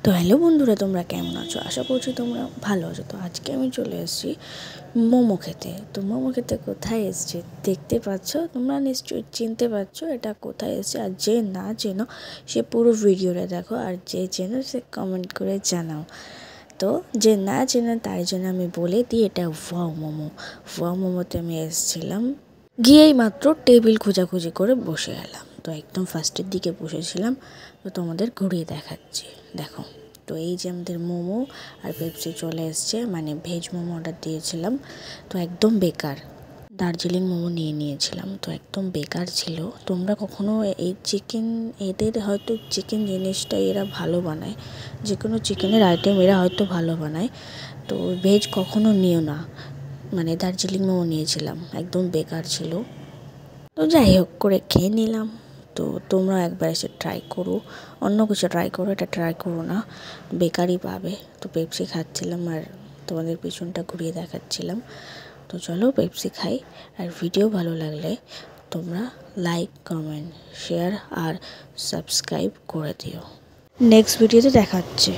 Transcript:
তো হ্যালো বন্ধুরা, তোমরা কেমন আছো? আশা করছি তোমরা ভালো আছো। তো আজকে আমি চলে এসেছি মোমো খেতে। তো মোমো খেতে কোথায় এসেছি দেখতে পাচ্ছ, তোমরা নিশ্চয়ই চিনতে পারছো এটা কোথায় এসেছে। আর যে না চেনো সে পুরো ভিডিওটা দেখো, আর যে চেনো সে কমেন্ট করে জানাও। তো যে না চেনো তার জন্য আমি বলে দিই, এটা ওয়াও মোমো। ওয়াও মোমোতে আমি এসেছিলাম, গিয়েই মাত্র টেবিল খোঁজাখুঁজি করে বসে গেলাম। তো একদম ফার্স্টের দিকে বসেছিলাম। তো তোমাদের ঘুরিয়ে দেখাচ্ছি, দেখো। তো এই যে আমাদের মোমো আর পেপসি চলে এসছে, মানে ভেজ মোমো অর্ডার দিয়েছিলাম। তো একদম বেকার, দার্জিলিং মোমো নিয়েছিলাম, তো একদম বেকার ছিল। তোমরা কখনো এই চিকেন, এদের হয়তো চিকেন জিনিসটা এরা ভালো বানায়, যে কোনো চিকেনের আইটেম এরা হয়তো ভালো বানায়। তো ভেজ কখনো নিও না, মানে দার্জিলিং মোমো নিয়েছিলাম, একদম বেকার ছিল। তো যাই হোক করে খেয়ে নিলাম। তো তোমরা একবার এসে ট্রাই করো, অন্য কিছু ট্রাই করো, এটা ট্রাই করো না, বেকারই পাবে। তো পেপসি খাচ্ছিলাম আর তোমাদের পিছনটা ঘুরিয়ে দেখাচ্ছিলাম। তো চলো পেপসি খাই। আর ভিডিও ভালো লাগলে তোমরা লাইক, কমেন্ট, শেয়ার আর সাবস্ক্রাইব করে দিও। নেক্সট ভিডিওতে দেখা হচ্ছে।